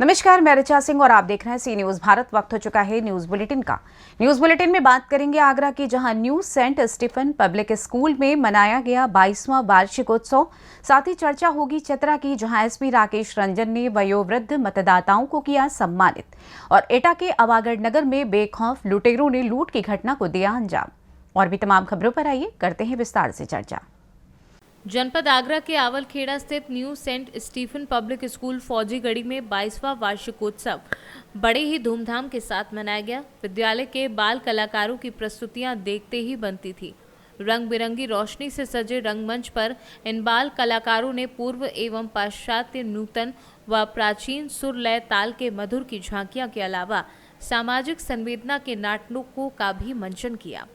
नमस्कार, मैं ऋचा सिंह और आप देख रहे हैं सी न्यूज भारत। वक्त हो चुका है न्यूज बुलेटिन का। न्यूज बुलेटिन में बात करेंगे आगरा की, जहां New Saint Stephen public school में मनाया गया 22वां वार्षिकोत्सव। साथ ही चर्चा होगी चतरा की, जहां एसपी राकेश रंजन ने वयोवृद्ध मतदाताओं को किया सम्मानित। और एटा के अवागढ़ नगर में बेखौफ लुटेरों ने लूट की घटना को दिया अंजाम। और भी तमाम खबरों पर आइए करते हैं विस्तार से चर्चा। जनपद आगरा के आवलखेड़ा स्थित new Saint Stephen public school Faujigarhi में 22वां वार्षिकोत्सव बड़े ही धूमधाम के साथ मनाया गया। विद्यालय के बाल कलाकारों की प्रस्तुतियां देखते ही बनती थी। रंग बिरंगी रोशनी से सजे रंगमंच पर इन बाल कलाकारों ने पूर्व एवं पाश्चात्य, नूतन व प्राचीन सुर लय ताल के मधुर की झांकियां के अलावा सामाजिक संवेदना के नाटकों का भी मंचन किया।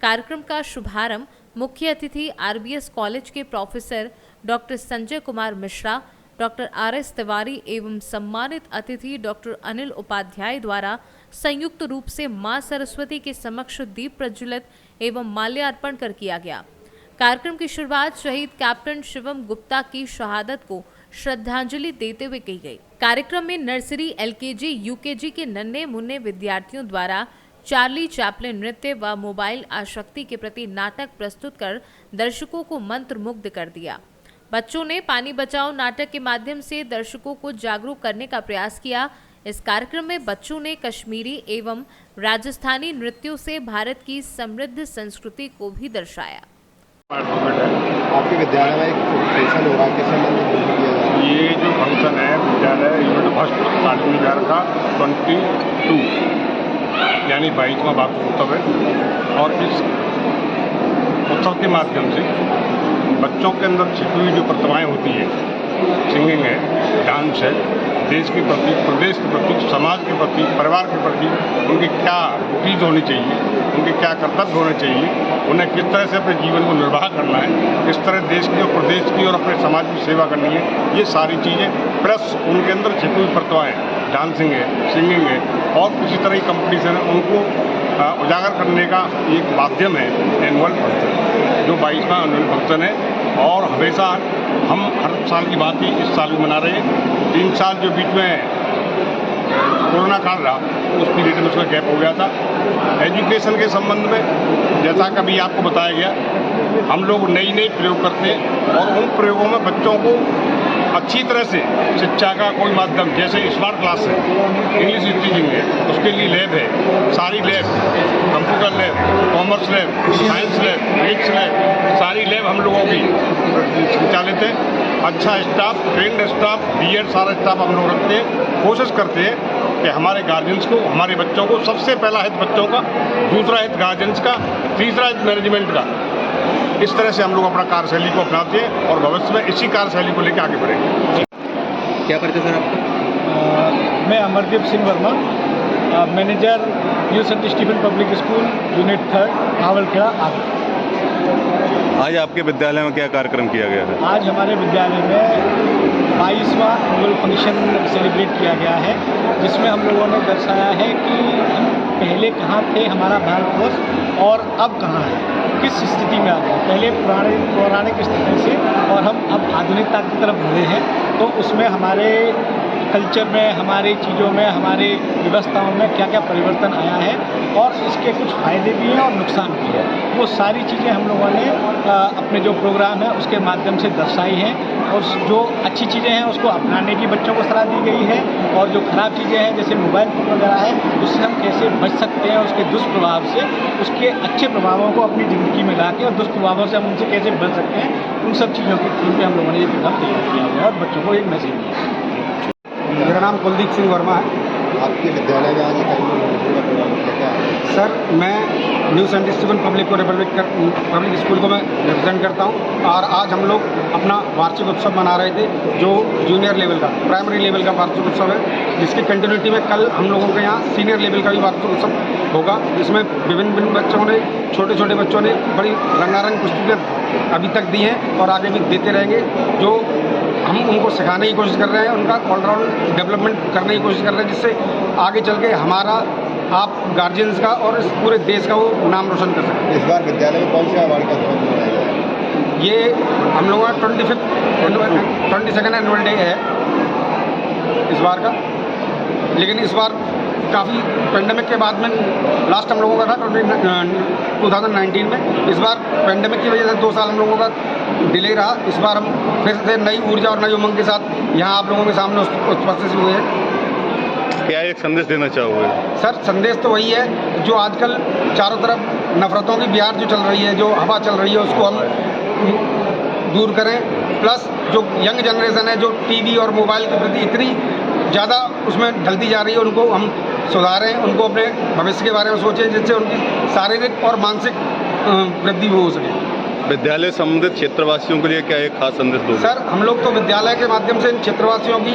कार्यक्रम का शुभारंभ मुख्य अतिथि आरबीएस कॉलेज के professor doctor Sanjay Kumar Mishra, doctor RS Tiwari एवं सम्मानित अतिथि डॉक्टर अनिल उपाध्याय द्वारा संयुक्त रूप से मां सरस्वती के समक्ष दीप प्रज्वलित एवं माल्यार्पण कर किया गया। कार्यक्रम की शुरुआत शहीद कैप्टन शिवम गुप्ता की शहादत को श्रद्धांजलि देते हुए की गई। कार्यक्रम में नर्सरी, एलकेजी, यूकेजी के नन्हे मुन्ने विद्यार्थियों द्वारा चार्ली चैपलिन नृत्य व मोबाइल आसक्ति के प्रति नाटक प्रस्तुत कर दर्शकों को मंत्रमुग्ध कर दिया। बच्चों ने पानी बचाओ नाटक के माध्यम से दर्शकों को जागरूक करने का प्रयास किया। इस कार्यक्रम में बच्चों ने कश्मीरी एवं राजस्थानी नृत्यों से भारत की समृद्ध संस्कृति को भी दर्शाया। आपके विद्यालय में एक फंक्शन हो रहा है, किस संबंध में किया जा रहा है? ये जो फंक्शन है विद्यालय यूनिट फर्स्ट तालीमी घर का 22 यानी 22वां वार्षिकोत्सव है। और इस उत्सव के माध्यम से बच्चों के अंदर छिपी हुई जो प्रतिभाएं होती है, सिंगिंग है, डांस है, देश के प्रति, प्रदेश के प्रति, समाज के प्रति, परिवार के प्रति उनकी क्या चीज़ होनी चाहिए, उनके क्या कर्तव्य होने चाहिए, उन्हें किस तरह से अपने जीवन को निर्वाह करना है, किस तरह देश की और प्रदेश की और अपने समाज की सेवा करनी है, ये सारी चीज़ें प्लस उनके अंदर छिपी हुई प्रतिभाएं, डांसिंग है, सिंगिंग है और किसी तरह की कंपटीशन है, उनको उजागर करने का एक माध्यम है एनुअल फंक्शन, जो 22वां एनुअल फंक्शन है। और हमेशा हम हर साल की बात ही इस साल भी मना रहे हैं। 3 साल जो बीच में कोरोना काल रहा, उस पीरियड में उसका गैप हो गया था। एजुकेशन के संबंध में जैसा कभी आपको बताया गया, हम लोग नई प्रयोग करते हैं और उन प्रयोगों में बच्चों को अच्छी तरह से शिक्षा का कोई माध्यम, जैसे स्मार्ट क्लास है, इंग्लिश स्पीकिंग है, उसके लिए लैब है, सारी lab, computer lab, commerce lab, science lab, maths lab, सारी लैब हम लोगों की संचालित है। अच्छा स्टाफ, ट्रेंड स्टाफ, बीएड सारा स्टाफ हम लोग रखते हैं। कोशिश करते हैं कि हमारे गार्जियंस को, हमारे बच्चों को, सबसे पहला हित बच्चों का, दूसरा हित गार्जियंस का, तीसरा हित मैनेजमेंट का, इस तरह से हम लोग अपना कार्यशैली को अपनाते हैं और भविष्य में इसी कार्यशैली को लेकर आगे बढ़ेंगे। क्या परिचय सर आपका? मैं Amardeep Singh Verma, manager new Saint Stephen public school unit 3 Awalkheda Agra. आज आपके विद्यालय में क्या कार्यक्रम किया गया है? आज हमारे विद्यालय में 22वां एनुअल फंक्शन सेलिब्रेट किया गया है, जिसमें हम लोगों ने दर्शाया है कि हम पहले कहाँ थे, हमारा भारतवर्ष, और अब कहाँ है, किस स्थिति में आ गए। पहले पौराणिक स्थिति से और हम अब आधुनिकता की तरफ बढ़े हैं, तो उसमें हमारे कल्चर में, हमारी चीज़ों में, हमारे व्यवस्थाओं में क्या क्या परिवर्तन आया है और इसके कुछ फ़ायदे भी हैं और नुकसान भी है। वो सारी चीज़ें हम लोगों ने अपने जो प्रोग्राम है उसके माध्यम से दर्शाई हैं, और जो अच्छी चीज़ें हैं उसको अपनाने की बच्चों को सलाह दी गई है, और जो ख़राब चीज़ें हैं जैसे मोबाइल फोन वगैरह है, उससे हम कैसे बच सकते हैं, उसके दुष्प्रभाव से, उसके अच्छे प्रभावों को अपनी ज़िंदगी में ला के और दुष्प्रभावों से हम उनसे कैसे बच सकते हैं, उन सब चीज़ों की थीम पे हम लोगों ने ये प्रोग्राम तैयार किया है और बच्चों को एक मैसेज दिया है। मेरा नाम कुलदीप सिंह वर्मा है। आपके विद्यालय में आज क्या है? सर, मैं New Saint Stephen public school को मैं रिप्रेजेंट करता हूं, और आज हम लोग अपना वार्षिक उत्सव मना रहे थे, जो जूनियर लेवल का, प्राइमरी लेवल का वार्षिक उत्सव है, जिसकी कंटिन्यूटी में कल हम लोगों के यहाँ सीनियर लेवल का भी वार्षिक उत्सव होगा। इसमें विभिन्न बच्चों ने, छोटे बच्चों ने बड़ी रंगारंग प्रस्तुतियाँ अभी तक दी हैं और आगे भी देते रहेंगे, जो हम उनको सिखाने की कोशिश कर रहे हैं, उनका ऑलराउंड डेवलपमेंट करने की कोशिश कर रहे हैं, जिससे आगे चल के हमारा, आप गार्जियंस का और इस पूरे देश का वो नाम रोशन कर सकते हैं। इस बार विद्यालय में कौन से अवार्ड का मनाया जाएगा? ये हम लोगों का 22nd एनुअल डे है इस बार का, लेकिन इस बार काफ़ी पेंडेमिक के बाद में लास्ट हम लोगों का था 2019 में, इस बार पेंडेमिक की वजह से 2 साल हम लोगों का डिले रहा। इस बार हम फिर से नई ऊर्जा और नई उमंग के साथ यहाँ आप लोगों के सामने उपस्थित हुए हैं। क्या एक संदेश देना चाहोगे? सर संदेश तो वही है, जो आजकल चारों तरफ नफरतों की बिहार जो चल रही है, जो हवा चल रही है, उसको हम दूर करें। प्लस जो यंग जनरेशन है जो टीवी और मोबाइल के प्रति इतनी ज़्यादा उसमें ढलती जा रही है, उनको हम सुधारें, उनको अपने भविष्य के बारे में सोचें, जिससे उनकी शारीरिक और मानसिक वृद्धि भी हो सके। विद्यालय संबंधित क्षेत्रवासियों के लिए क्या एक खास संदेश दोगे? सर हम लोग तो विद्यालय के माध्यम से इन क्षेत्रवासियों की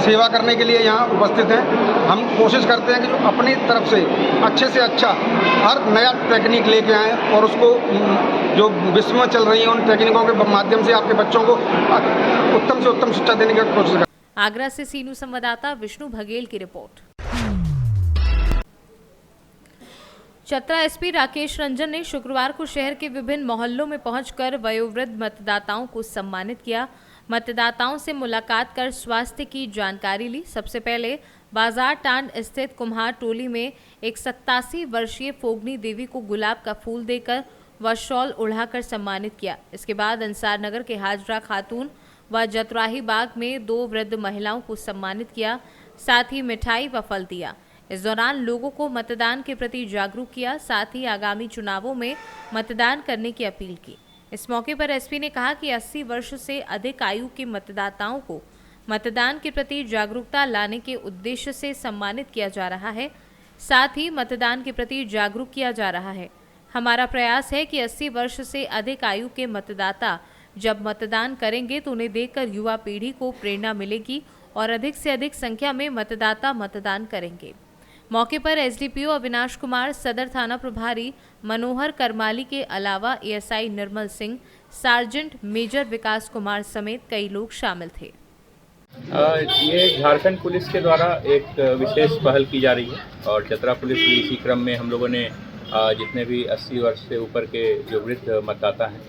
सेवा करने के लिए यहाँ उपस्थित हैं। हम कोशिश करते हैं कि जो अपनी तरफ से अच्छा हर नया टेक्निक लेके आएँ और उसको जो विश्व में चल रही है उन टेक्निकों के माध्यम से आपके बच्चों को उत्तम से उत्तम शिक्षा देने की कोशिश करें। आगरा से सी न्यूज़ संवाददाता विष्णु बघेल की रिपोर्ट। चतरा एसपी राकेश रंजन ने शुक्रवार को शहर के विभिन्न मोहल्लों में पहुंचकर वयोवृद्ध मतदाताओं को सम्मानित किया। मतदाताओं से मुलाकात कर स्वास्थ्य की जानकारी ली। सबसे पहले बाजार टांड स्थित कुम्हार टोली में एक 87 वर्षीय फोगनी देवी को गुलाब का फूल देकर व शॉल उड़ाकर सम्मानित किया। इसके बाद अंसार नगर के हाजरा खातून व जतराही बाग में 2 वृद्ध महिलाओं को सम्मानित किया, साथ ही मिठाई व फल दिया। इस दौरान लोगों को मतदान के प्रति जागरूक किया, साथ ही आगामी चुनावों में मतदान करने की अपील की। इस मौके पर एसपी ने कहा कि 80 वर्ष से अधिक आयु के मतदाताओं को मतदान के प्रति जागरूकता लाने के उद्देश्य से सम्मानित किया जा रहा है, साथ ही मतदान के प्रति जागरूक किया जा रहा है। हमारा प्रयास है कि 80 वर्ष से अधिक आयु के मतदाता जब मतदान करेंगे तो उन्हें देखकर युवा पीढ़ी को प्रेरणा मिलेगी और अधिक से अधिक संख्या में मतदाता मतदान करेंगे। मौके पर एसडीपीओ अविनाश कुमार, सदर थाना प्रभारी मनोहर करमाली के अलावा ASI Nirmal Singh, sergeant major विकास कुमार समेत कई लोग शामिल थे। ये झारखंड पुलिस के द्वारा एक विशेष पहल की जा रही है और चतरा पुलिस भी इसी क्रम में हम लोगों ने जितने भी 80 वर्ष से ऊपर के जो वृद्ध मतदाता हैं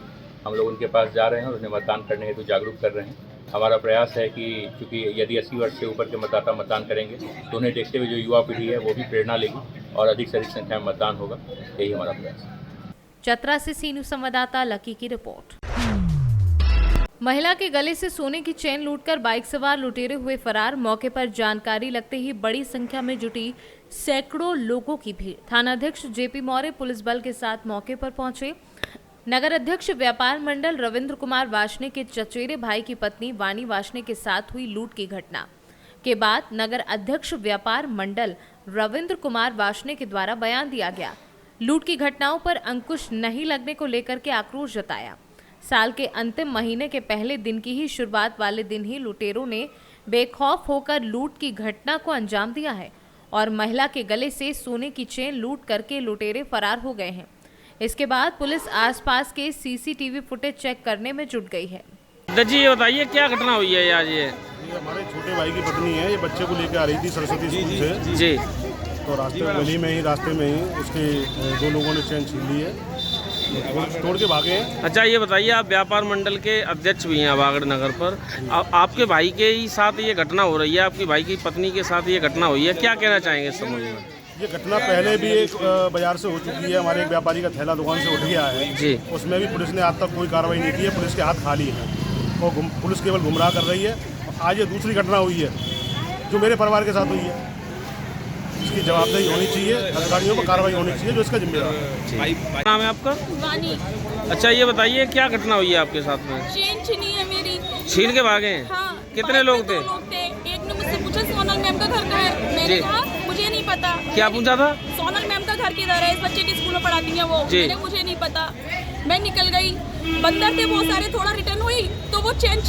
हम लोग उनके पास जा रहे हैं और उन्हें मतदान करने हेतु जागरूक कर रहे हैं। हमारा प्रयास है कि चूँकि यदि 80 वर्ष से ऊपर के मतदाता मतदान करेंगे तो उन्हें देखते हुए जो युवा पीढ़ी है वो भी प्रेरणा लेगी और अधिक से अधिक संख्या में मतदान होगा, यही हमारा प्रयास है। चतरा से सी न्यूज़ संवाददाता लकी की रिपोर्ट। महिला के गले से सोने की चेन लूटकर बाइक सवार लुटेरे हुए फरार। मौके पर जानकारी लगते ही बड़ी संख्या में जुटी सैकड़ों लोगों की भीड़। थानाध्यक्ष जेपी मौर्य पुलिस बल के साथ मौके पर पहुंचे। नगर अध्यक्ष व्यापार मंडल रविंद्र कुमार वाशने के चचेरे भाई की पत्नी वाणी वाशने के साथ हुई लूट की घटना के बाद नगर अध्यक्ष व्यापार मंडल रविंद्र कुमार वाशने के द्वारा बयान दिया गया। लूट की घटनाओं पर अंकुश नहीं लगने को लेकर के आक्रोश जताया। साल के अंतिम महीने के पहले दिन की ही शुरुआत वाले दिन ही लुटेरों ने बेखौफ होकर लूट की घटना को अंजाम दिया है और महिला के गले से सोने की चेन लूट करके लुटेरे फरार हो गए हैं। इसके बाद पुलिस आसपास के सीसीटीवी फुटेज चेक करने में जुट गई है। जी ये बताइए क्या घटना हुई है आज? ये हमारे छोटे भाई की पत्नी है, ये बच्चे को लेकर आ रही थी सरस्वती स्कूल से जी, तो रास्ते में ही उसके 2 लोगों ने चैन छीन ली है, तोड़ के भागे हैं। अच्छा ये बताइए, आप व्यापार मंडल के अध्यक्ष भी हैं आवागढ़ नगर पर, आपके भाई के ही साथ ये घटना हो रही है, आपकी भाई की पत्नी के साथ ये घटना हुई है, क्या कहना चाहेंगे इस संबंध में? ये घटना पहले भी एक बाजार से हो चुकी है। हमारे एक व्यापारी का थैला दुकान से उठ गया है जी, उसमें भी पुलिस ने आज तक कोई कार्रवाई नहीं की है। पुलिस के हाथ खाली हैं और पुलिस केवल गुमराह कर रही है। आज ये दूसरी घटना हुई है जो मेरे परिवार के साथ हुई है। इसकी जवाबदेही होनी चाहिए, अधिकारियों पर कार्रवाई होनी चाहिए जो इसका जिम्मेदार है। क्या नाम है आपका? वानी। अच्छा ये बताइए क्या घटना हुई है आपके साथ में? चेन छीनी है मेरी। छीन के भागे हैं? हाँ, कितने लोग थे? 2 लोग थे। एक ने मुझसे पूछा सोनल मैम का घर कहाँ है, मैंने कहा मुझे नहीं पता। क्या पूछा था? सोनल मैम का घर किधर है, इस बच्चे के स्कूल में पढ़ाती हैं वो। मैंने मुझे नहीं पता, मैं निकल गई। बंदर थे बहुत सारे, थोड़ा रिटर्न हुई तो वो चेन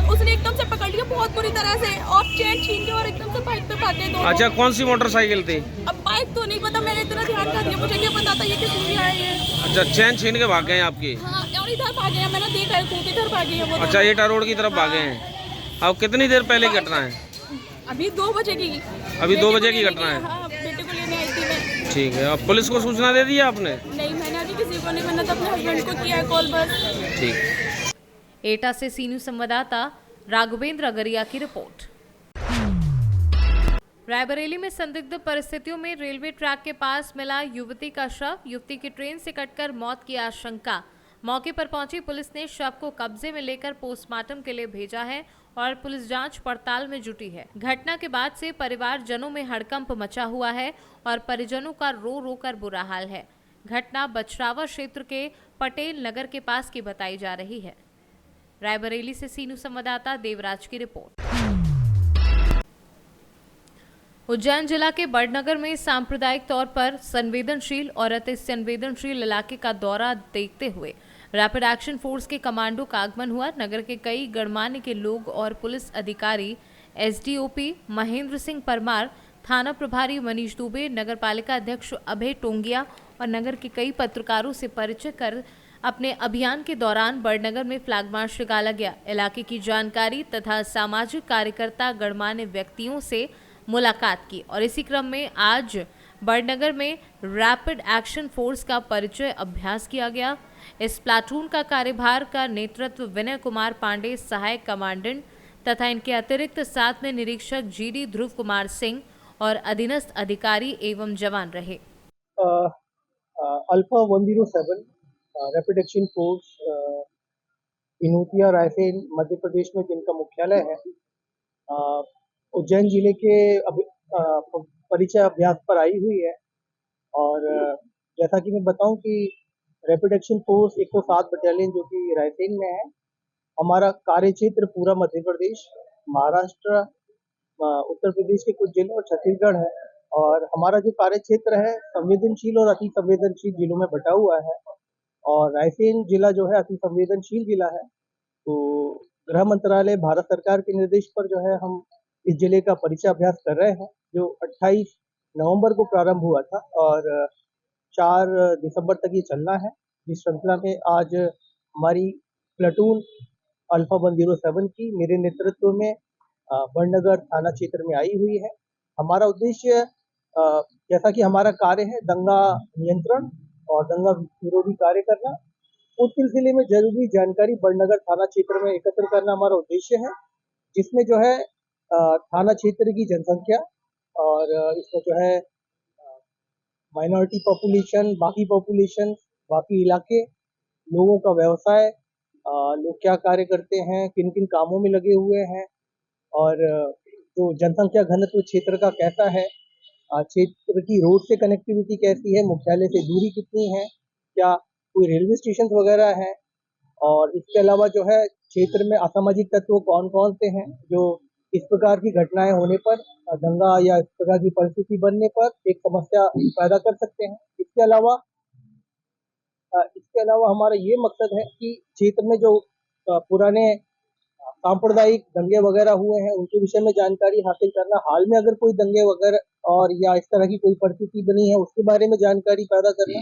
उसने एकदम से पकड़ लिया बहुत बुरी तरह से और चेन छीन के और एकदम से बाइक पे भागे दोनों। अच्छा कौन सी मोटरसाइकिल थी? अब बाइक तो नहीं पता, मैंने इतना ध्यान कर दिया, मुझे क्या पता था ये किस लिए आए हैं। अच्छा चैन छीन के भागे हैं आपकी? हाँ, और इधर भागे हैं, मैंने देखा है इधर भागे हैं वो। अच्छा एटा रोड की तरफ भागे हैं। अब कितनी देर पहले की घटना है? अभी 2 बजे की। अभी 2 बजे की घटना है? हाँ, बेटे को लेने आई थी मैं। ठीक है, अब पुलिस को सूचना दे दी है आपने? नहीं, मैंने अभी किसी को नहीं, मैंने तो अपने हस्बैंड को किया है कॉल बस। ठीक। एटा से सी न्यूज़ संवाददाता राघवेंद्र अगरिया की रिपोर्ट। रायबरेली में संदिग्ध परिस्थितियों में रेलवे ट्रैक के पास मिला युवती का शव। युवती की ट्रेन से कटकर मौत की आशंका। मौके पर पहुंची पुलिस ने शव को कब्जे में लेकर पोस्टमार्टम के लिए भेजा है और पुलिस जांच पड़ताल में जुटी है। घटना के बाद से परिवारजनों में हड़कंप मचा हुआ है और परिजनों का रो रो कर बुरा हाल है। घटना बछरावा क्षेत्र के पटेल नगर के पास की बताई जा रही है। रायबरेली से सीनू संवाददाता देवराज की रिपोर्ट। उज्जैन जिला के बड़नगर में सांप्रदायिक तौर पर संवेदनशील और अति संवेदनशील इलाके का दौरा देखते हुए रैपिड एक्शन फोर्स के कमांडो का आगमन हुआ। नगर के कई गणमान्य के लोग और पुलिस अधिकारी एसडीओपी महेंद्र सिंह परमार, थाना प्रभारी मनीष दुबे, नगर पालिका अध्यक्ष अभय टोंगिया और नगर के कई पत्रकारों से परिचय कर अपने अभियान के दौरान बड़नगर में फ्लैग मार्च निकाला गया। इलाके की जानकारी तथा सामाजिक कार्यकर्ता गणमान्य व्यक्तियों से मुलाकात की और इसी क्रम में आज बड़नगर में रैपिड एक्शन फोर्स का परिचय अभ्यास किया गया। इस प्लाटून का कार्यभार का नेतृत्व विनय कुमार पांडे, सहायक कमांडेंट तथा इनके अतिरिक्त साथ में निरीक्षक जीडी ध्रुव कुमार सिंह और अधीनस्थ अधिकारी एवं जवान रहे। Alpha 107 rapid action force Vinotiya Raisen Madhya Pradesh में जिनका मुख्यालय है, उज्जैन जिले के परिचय अभ्यास पर आई हुई है। और जैसा कि मैं बताऊं कि रैपिड एक्शन फोर्स 107 बटालियन जो कि रायसेन में है, हमारा कार्य क्षेत्र पूरा मध्य प्रदेश, महाराष्ट्र, उत्तर प्रदेश के कुछ जिले और छत्तीसगढ़ है। और हमारा जो कार्य क्षेत्र है संवेदनशील और अति संवेदनशील जिलों में बटा हुआ है। और रायसेन जिला जो है अति संवेदनशील जिला है। तो गृह मंत्रालय भारत सरकार के निर्देश पर जो है हम इस जिले का परिचय अभ्यास कर रहे हैं, जो 28 नवंबर को प्रारंभ हुआ था और 4 दिसंबर तक ये चलना है। इस श्रृंखला में आज हमारी प्लाटून अल्फा 107 की मेरे नेतृत्व में बड़नगर थाना क्षेत्र में आई हुई है। हमारा उद्देश्य जैसा कि हमारा कार्य है दंगा नियंत्रण और दंगा विरोधी कार्य करना, उस सिलसिले में जरूरी जानकारी बड़नगर थाना क्षेत्र में एकत्र करना हमारा उद्देश्य है, जिसमें जो है थाना क्षेत्र की जनसंख्या और इसमें जो है माइनॉरिटी पॉपुलेशन, बाकी पॉपुलेशन, बाकी इलाके, लोगों का व्यवसाय, लोग क्या कार्य करते हैं, किन किन कामों में लगे हुए हैं और जो जनसंख्या घनत्व क्षेत्र का कैसा है, क्षेत्र की रोड से कनेक्टिविटी कैसी है, मुख्यालय से दूरी कितनी है, क्या कोई रेलवे स्टेशन वगैरह है। और इसके अलावा जो है क्षेत्र में असामाजिक तत्व कौन कौन से हैं जो इस प्रकार की घटनाएं होने पर, दंगा या इस प्रकार की परिस्थिति बनने पर एक समस्या पैदा कर सकते हैं। इसके अलावा हमारा ये मकसद है कि क्षेत्र में जो पुराने सांप्रदायिक दंगे वगैरह हुए हैं उनके विषय में जानकारी हासिल करना, हाल में अगर कोई दंगे वगैरह और या इस तरह की कोई परिस्थिति बनी है उसके बारे में जानकारी पैदा करना।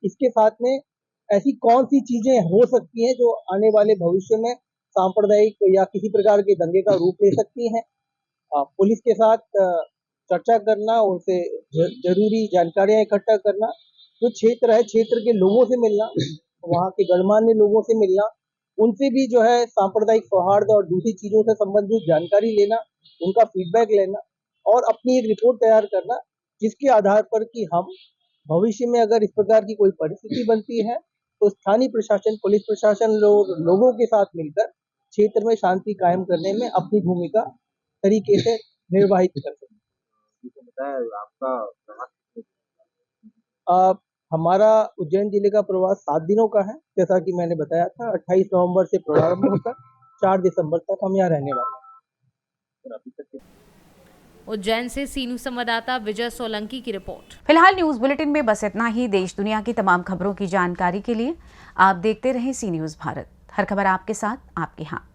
इसके साथ में ऐसी कौन सी चीजें हो सकती हैं जो आने वाले भविष्य में सांप्रदायिक या किसी प्रकार के दंगे का रूप ले सकती हैं। पुलिस के साथ चर्चा करना, उनसे जरूरी जानकारियां इकट्ठा करना, जो क्षेत्र है क्षेत्र के लोगों से मिलना, वहाँ के गणमान्य लोगों से मिलना, उनसे भी जो है सांप्रदायिक सौहार्द और दूसरी चीजों से संबंधित जानकारी लेना, उनका फीडबैक लेना और अपनी एक रिपोर्ट तैयार करना, जिसके आधार पर कि हम भविष्य में अगर इस प्रकार की कोई परिस्थिति बनती है तो स्थानीय प्रशासन, पुलिस प्रशासन लोगों के साथ मिलकर क्षेत्र में शांति कायम करने में अपनी भूमिका तरीके से निर्वाहित कर सकते हैं। हमारा उज्जैन जिले का प्रवास 7 दिनों का है, जैसा कि मैंने बताया था। 28 नवंबर से प्रारंभ होकर 4 दिसंबर तक हम यहाँ रहने वाले हैं। उज्जैन से सीनू संवाददाता विजय सोलंकी की रिपोर्ट। फिलहाल न्यूज बुलेटिन में बस इतना ही। देश दुनिया की तमाम खबरों की जानकारी के लिए आप देखते रहें सी न्यूज भारत। हर खबर आपके साथ, आपके हाथ।